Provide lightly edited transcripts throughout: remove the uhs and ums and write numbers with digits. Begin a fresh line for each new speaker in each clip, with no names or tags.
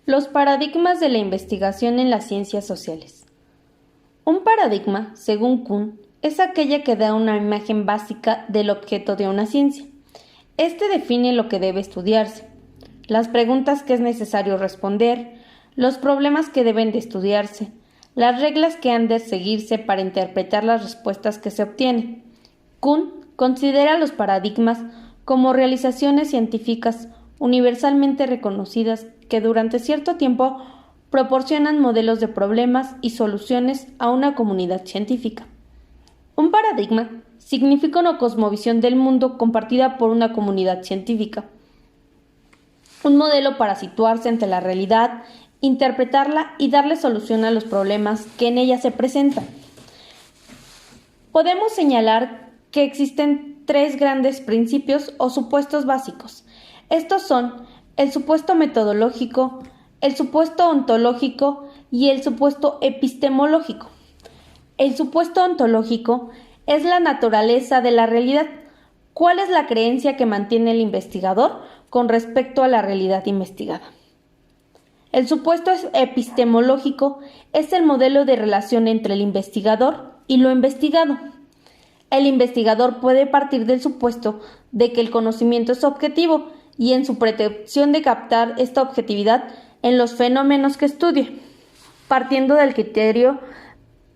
Los paradigmas de la investigación en las ciencias sociales. Un paradigma, según Kuhn, es aquella que da una imagen básica del objeto de una ciencia. Este define lo que debe estudiarse, las preguntas que es necesario responder, los problemas que deben de estudiarse, las reglas que han de seguirse para interpretar las respuestas que se obtienen. Kuhn considera los paradigmas como realizaciones científicas universalmente reconocidas que durante cierto tiempo proporcionan modelos de problemas y soluciones a una comunidad científica. Un paradigma significa una cosmovisión del mundo compartida por una comunidad científica. Un modelo para situarse ante la realidad, interpretarla y darle solución a los problemas que en ella se presentan. Podemos señalar que existen tres grandes principios o supuestos básicos. Estos son el supuesto metodológico, el supuesto ontológico y el supuesto epistemológico. El supuesto ontológico es la naturaleza de la realidad. ¿Cuál es la creencia que mantiene el investigador con respecto a la realidad investigada? El supuesto epistemológico es el modelo de relación entre el investigador y lo investigado. El investigador puede partir del supuesto de que el conocimiento es objetivo y en su pretensión de captar esta objetividad en los fenómenos que estudie, partiendo del criterio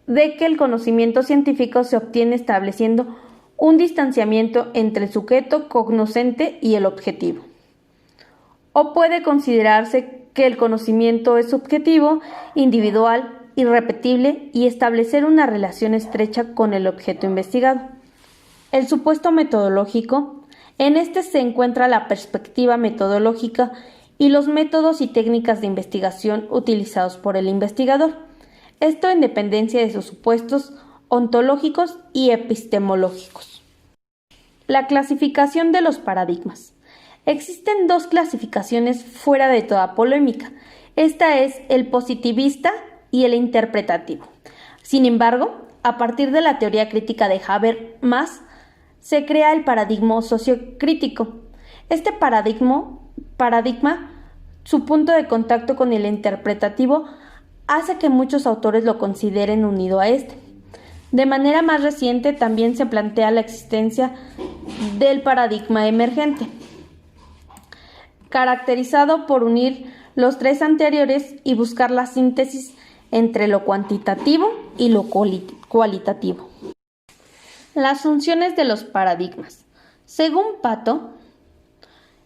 de que el conocimiento científico se obtiene estableciendo un distanciamiento entre el sujeto cognoscente y el objetivo. O puede considerarse que el conocimiento es subjetivo, individual, irrepetible y establecer una relación estrecha con el objeto investigado. El supuesto metodológico, en este se encuentra la perspectiva metodológica y los métodos y técnicas de investigación utilizados por el investigador, esto en dependencia de sus supuestos ontológicos y epistemológicos. La clasificación de los paradigmas. Existen dos clasificaciones fuera de toda polémica. Esta es el positivista y el interpretativo. Sin embargo, a partir de la teoría crítica de Habermas, se crea el paradigma sociocrítico. Este paradigma, su punto de contacto con el interpretativo, hace que muchos autores lo consideren unido a este. De manera más reciente también se plantea la existencia del paradigma emergente, caracterizado por unir los tres anteriores y buscar la síntesis entre lo cuantitativo y lo cualitativo. Las funciones de los paradigmas. Según Pato,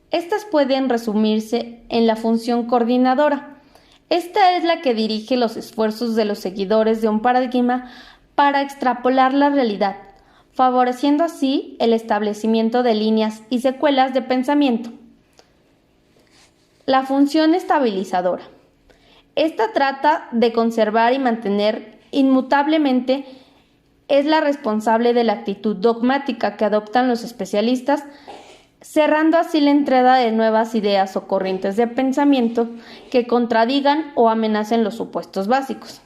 estas pueden resumirse en la función coordinadora. Esta es la que dirige los esfuerzos de los seguidores de un paradigma para extrapolar la realidad, favoreciendo así el establecimiento de líneas y secuelas de pensamiento. La función estabilizadora. Esta trata de conservar y mantener inmutablemente, es la responsable de la actitud dogmática que adoptan los especialistas, cerrando así la entrada de nuevas ideas o corrientes de pensamiento que contradigan o amenacen los supuestos básicos.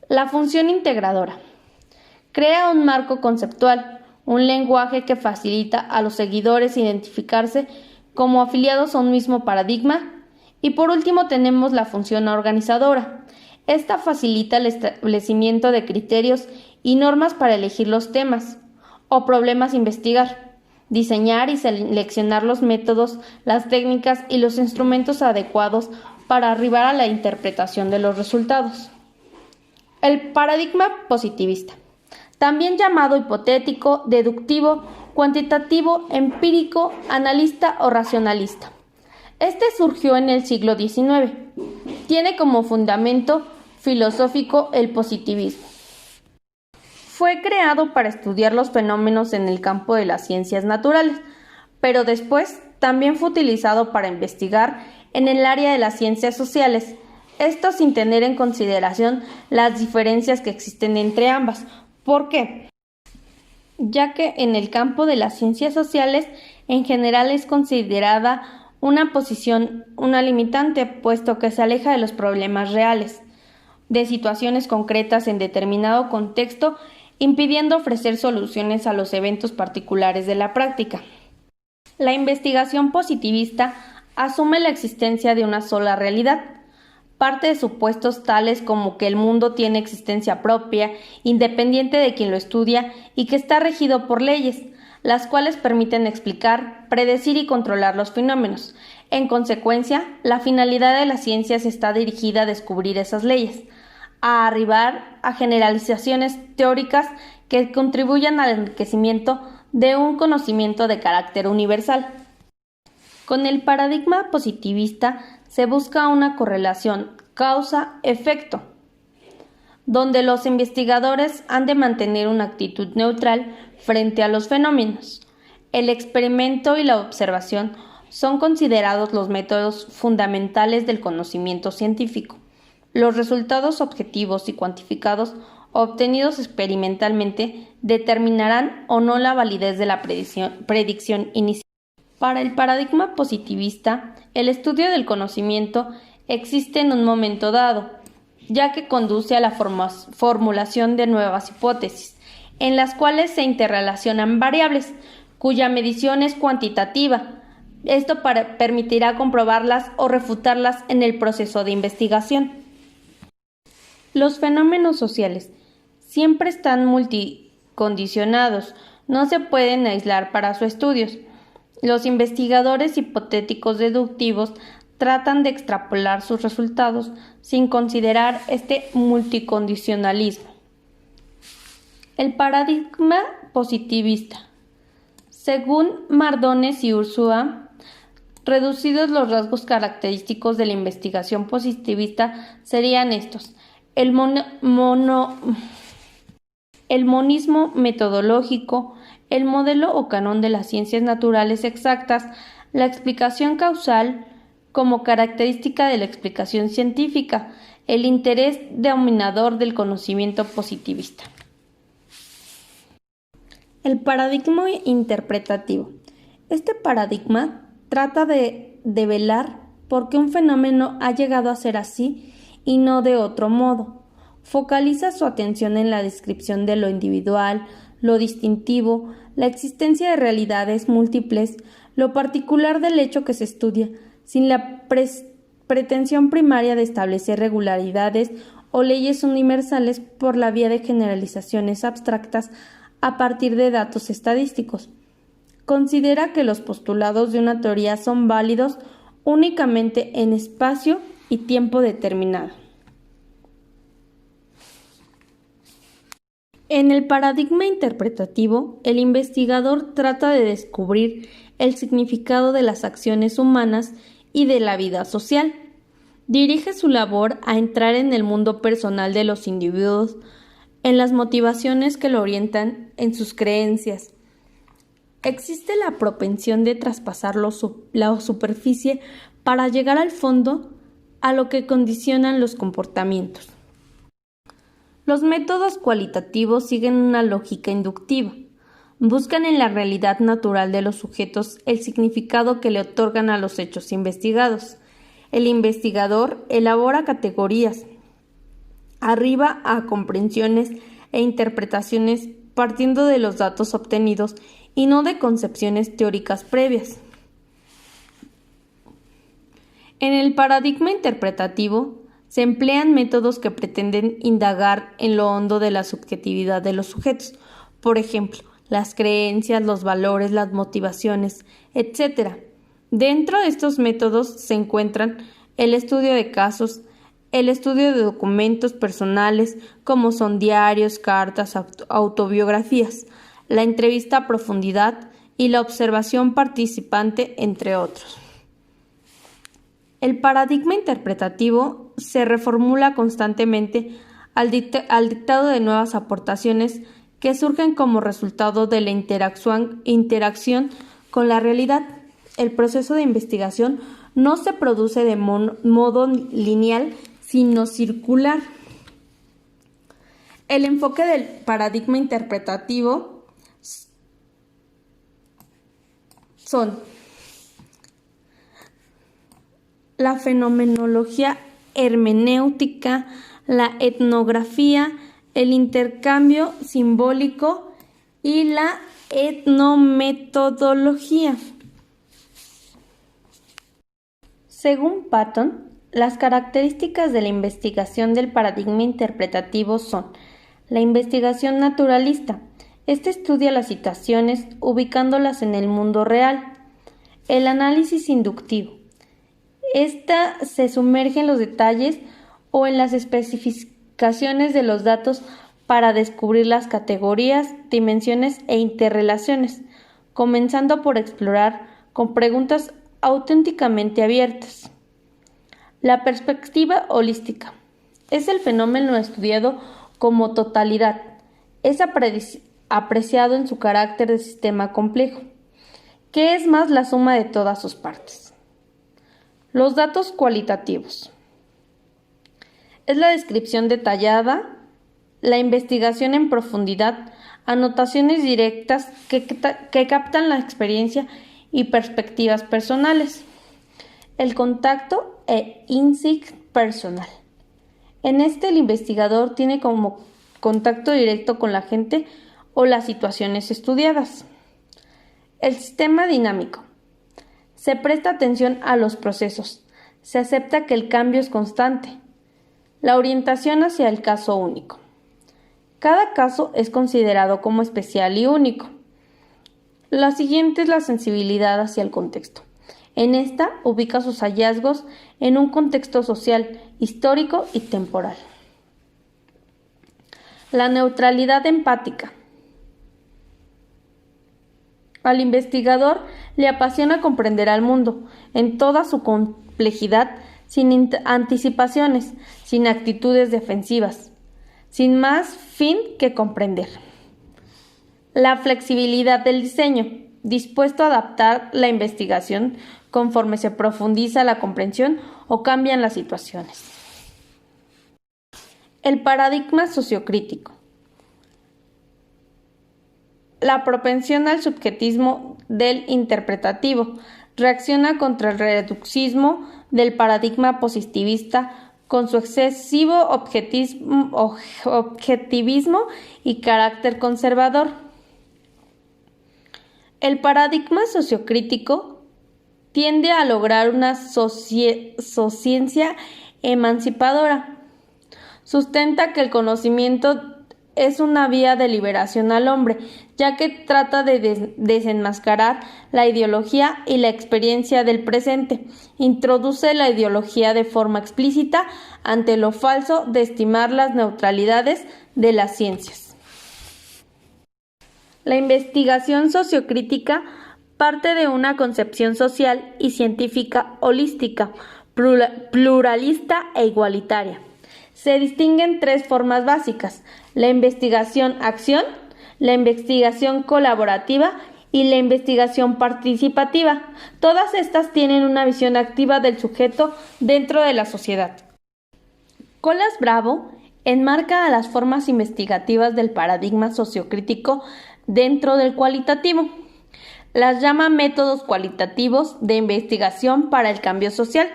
La función integradora. Crea un marco conceptual, un lenguaje que facilita a los seguidores identificarse como afiliados a un mismo paradigma. Y por último tenemos la función organizadora. Esta facilita el establecimiento de criterios y normas para elegir los temas o problemas a investigar, diseñar y seleccionar los métodos, las técnicas y los instrumentos adecuados para arribar a la interpretación de los resultados. El paradigma positivista, también llamado hipotético, deductivo, cuantitativo, empírico, analista o racionalista. Este surgió en el siglo XIX. Tiene como fundamento filosófico el positivismo. Fue creado para estudiar los fenómenos en el campo de las ciencias naturales, pero después también fue utilizado para investigar en el área de las ciencias sociales, esto sin tener en consideración las diferencias que existen entre ambas. ¿Por qué? Ya que en el campo de las ciencias sociales en general es considerada una limitante, puesto que se aleja de los problemas reales, de situaciones concretas en determinado contexto, impidiendo ofrecer soluciones a los eventos particulares de la práctica. La investigación positivista asume la existencia de una sola realidad. Parte de supuestos tales como que el mundo tiene existencia propia, independiente de quien lo estudia y que está regido por leyes, las cuales permiten explicar, predecir y controlar los fenómenos. En consecuencia, la finalidad de las ciencias está dirigida a descubrir esas leyes, a arribar a generalizaciones teóricas que contribuyan al enriquecimiento de un conocimiento de carácter universal. Con el paradigma positivista se busca una correlación causa-efecto, donde los investigadores han de mantener una actitud neutral frente a los fenómenos. El experimento y la observación son considerados los métodos fundamentales del conocimiento científico. Los resultados objetivos y cuantificados obtenidos experimentalmente determinarán o no la validez de la predicción inicial. Para el paradigma positivista, el estudio del conocimiento existe en un momento dado, ya que conduce a la formulación de nuevas hipótesis, en las cuales se interrelacionan variables, cuya medición es cuantitativa. Esto permitirá comprobarlas o refutarlas en el proceso de investigación. Los fenómenos sociales siempre están multicondicionados, no se pueden aislar para su estudio. Los investigadores hipotéticos deductivos tratan de extrapolar sus resultados sin considerar este multicondicionalismo. El paradigma positivista. Según Mardones y Ursúa, reducidos los rasgos característicos de la investigación positivista serían estos: el monismo metodológico, el modelo o canon de las ciencias naturales exactas, la explicación causal como característica de la explicación científica, el interés dominador del conocimiento positivista. El paradigma interpretativo. Este paradigma trata de develar por qué un fenómeno ha llegado a ser así y no de otro modo. Focaliza su atención en la descripción de lo individual, lo distintivo, la existencia de realidades múltiples, lo particular del hecho que se estudia, sin la pretensión primaria de establecer regularidades o leyes universales por la vía de generalizaciones abstractas a partir de datos estadísticos. Considera que los postulados de una teoría son válidos únicamente en espacio y tiempo determinado. En el paradigma interpretativo, el investigador trata de descubrir el significado de las acciones humanas y de la vida social. Dirige su labor a entrar en el mundo personal de los individuos, en las motivaciones que lo orientan en sus creencias. Existe la propensión de traspasar la superficie para llegar al fondo, a lo que condicionan los comportamientos. Los métodos cualitativos siguen una lógica inductiva. Buscan en la realidad natural de los sujetos el significado que le otorgan a los hechos investigados. El investigador elabora categorías, arriba a comprensiones e interpretaciones partiendo de los datos obtenidos y no de concepciones teóricas previas. En el paradigma interpretativo se emplean métodos que pretenden indagar en lo hondo de la subjetividad de los sujetos, por ejemplo, las creencias, los valores, las motivaciones, etc. Dentro de estos métodos se encuentran el estudio de casos, el estudio de documentos personales como son diarios, cartas, autobiografías, la entrevista a profundidad y la observación participante, entre otros. El paradigma interpretativo se reformula constantemente al dictado de nuevas aportaciones que surgen como resultado de la interacción con la realidad. El proceso de investigación no se produce de modo lineal, sino circular. El enfoque del paradigma interpretativo son la fenomenología hermenéutica, la etnografía, el intercambio simbólico y la etnometodología. Según Patton, las características de la investigación del paradigma interpretativo son la investigación naturalista. Este estudia las situaciones ubicándolas en el mundo real. El análisis inductivo. Esta se sumerge en los detalles o en las especificaciones de los datos para descubrir las categorías, dimensiones e interrelaciones, comenzando por explorar con preguntas auténticamente abiertas. La perspectiva holística es el fenómeno estudiado como totalidad. Es apreciado en su carácter de sistema complejo, que es más la suma de todas sus partes. Los datos cualitativos. Es la descripción detallada, la investigación en profundidad, anotaciones directas que captan la experiencia y perspectivas personales. El contacto e insight personal. En este el investigador tiene como contacto directo con la gente o las situaciones estudiadas. El sistema dinámico. Se presta atención a los procesos. Se acepta que el cambio es constante. La orientación hacia el caso único. Cada caso es considerado como especial y único. La siguiente es la sensibilidad hacia el contexto. En esta ubica sus hallazgos en un contexto social, histórico y temporal. La neutralidad empática. Al investigador le apasiona comprender al mundo en toda su complejidad, sin anticipaciones, sin actitudes defensivas, sin más fin que comprender. La flexibilidad del diseño, dispuesto a adaptar la investigación conforme se profundiza la comprensión o cambian las situaciones. El paradigma sociocrítico. La propensión al subjetismo del interpretativo reacciona contra el reduccismo del paradigma positivista con su excesivo objetivismo y carácter conservador. El paradigma sociocrítico tiende a lograr una sociencia emancipadora. Sustenta que el conocimiento es una vía de liberación al hombre, ya que trata de desenmascarar la ideología y la experiencia del presente. Introduce la ideología de forma explícita ante lo falso de estimar las neutralidades de las ciencias. La investigación sociocrítica parte de una concepción social y científica holística, pluralista e igualitaria. Se distinguen tres formas básicas: la investigación-acción, la investigación colaborativa y la investigación participativa. Todas estas tienen una visión activa del sujeto dentro de la sociedad. Colas Bravo enmarca a las formas investigativas del paradigma sociocrítico dentro del cualitativo. Las llama métodos cualitativos de investigación para el cambio social,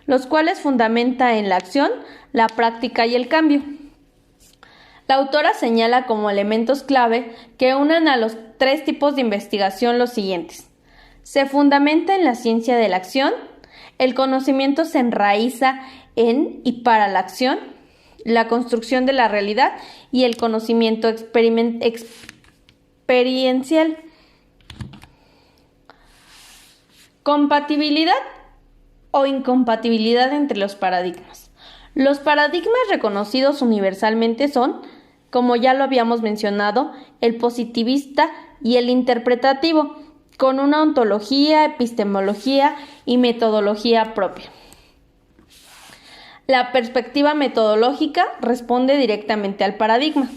los cuales fundamenta en la acción, la práctica y el cambio. La autora señala como elementos clave que unen a los tres tipos de investigación los siguientes. Se fundamenta en la ciencia de la acción, el conocimiento se enraiza en y para la acción, la construcción de la realidad y el conocimiento experiencial. Compatibilidad o incompatibilidad entre los paradigmas. Los paradigmas reconocidos universalmente son, como ya lo habíamos mencionado, el positivista y el interpretativo, con una ontología, epistemología y metodología propia. La perspectiva metodológica responde directamente al paradigma.